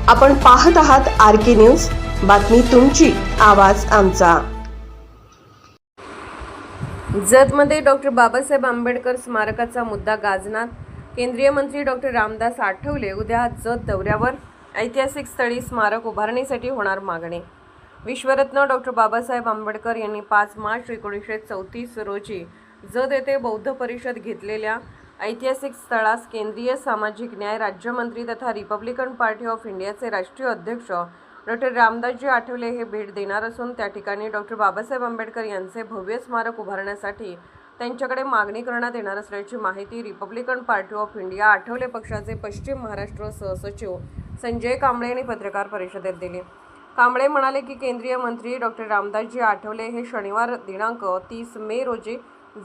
आपण पाहत आहात RK न्यूज, बातमी तुमची, आवाज आमचा। जतमध्ये डॉक्टर बाबासाहेब आंबेडकर स्मारकाचा मुद्दा गाजणार। केंद्रीय मंत्री डॉक्टर रामदास आठवले उद्या जत दौऱ्यावर। ऐतिहासिक स्थळी स्मारक उभारणीसाठी होणार मागणी। विश्वरत्न डॉक्टर बाबासाहेब आंबेडकर यांनी 5 मार्च 1934 रोजी जत येथे बौद्ध परिषद घेतलेल्या ऐतिहासिक स्थळास केंद्रीय सामाजिक न्याय राज्यमंत्री तथा रिपब्लिकन पार्टी ऑफ इंडियाचे राष्ट्रीय अध्यक्ष डॉक्टर रामदासजी आठवले हे भेट देणार असून त्या ठिकाणी डॉक्टर बाबासाहेब आंबेडकर यांचे भव्य स्मारक उभारण्यासाठी त्यांच्याकडे मागणी करण्यात येणार असल्याची माहिती Republican party of India Athawale पक्षाचे पश्चिम महाराष्ट्र सहसचिव संजय कांबळे यांनी पत्रकार परिषदेत दिली। कांबळे म्हणाले की केंद्रीय मंत्री डॉक्टर रामदासजी आठवले हे शनिवार दिनांक 30 मे रोजी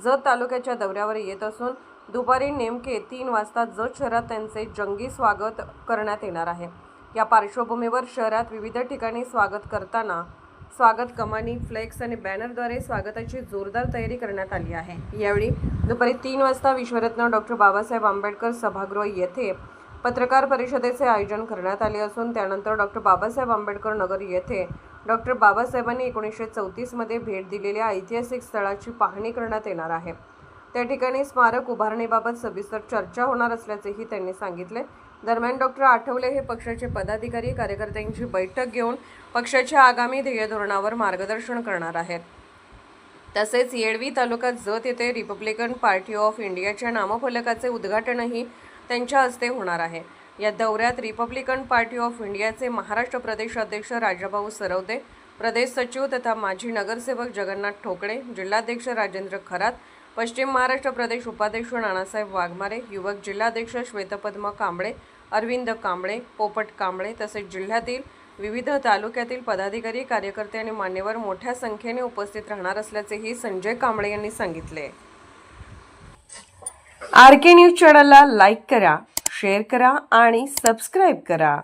जत तालुक्याच्या दौऱ्यावर येत असून दुपारी नेमके 3 वाजता जत शहरात त्यांचे जंगी स्वागत करण्यात येणार आहे। या पार्श्वभूमीवर शहरात विविध ठिकाणी स्वागत करताना स्वागत कमानी, फ्लेक्स आणि बॅनरद्वारे स्वागताची जोरदार तयारी करण्यात आली आहे। यावेळी दुपारी 3 वाजता विश्वरत्न डॉक्टर बाबासाहेब आंबेडकर सभागृह येथे पत्रकार परिषदेचे आयोजन करण्यात आले असून त्यानंतर डॉक्टर बाबासाहेब आंबेडकर नगर येथे डॉक्टर बाबासाहेबांनी 1934 मध्ये भेट दिलेल्या ऐतिहासिक स्थळाची पाहणी करण्यात येणार आहे। त्या ठिकाणी स्मारक उभारणीबाबत सविस्तर चर्चा होणार असल्याचेही त्यांनी सांगितले। दरम्यान डॉक्टर आठवले हे पक्षाचे पदाधिकारी कार्यकर्त्यांची बैठक घेऊन पक्षाच्या आगामी ध्येय धोरणावर मार्गदर्शन करणार आहेत। तसेच येळवी तालुक्यात जत येथे रिपब्लिकन पार्टी ऑफ इंडियाच्या नामफलकाचे उद्घाटनही त्यांच्या हस्ते होणार आहे। या दौऱ्यात रिपब्लिकन पार्टी ऑफ इंडियाचे महाराष्ट्र प्रदेश अध्यक्ष राजाभाऊ सरवदे, प्रदेश सचिव तथा माजी नगरसेवक जगन्नाथ ठोकळे, जिल्हाध्यक्ष राजेंद्र खरात, पश्चिम महाराष्ट्र प्रदेश उपाध्यक्ष नानासाहेब वाघमारे, युवक जिल्हाध्यक्ष श्वेतपद्म कांबळे, अरविंद कांबळे, पोपट कांबळे तसेच जिल्ह्यातील विविध तालुक्यातील पदाधिकारी, कार्यकर्ते आणि मान्यवर मोठ्या संख्येने उपस्थित राहणार असल्याचेही संजय कांबळे यांनी सांगितले। RK न्यूज चॅनलला लाईक करा, शेअर करा आणि सबस्क्राईब करा।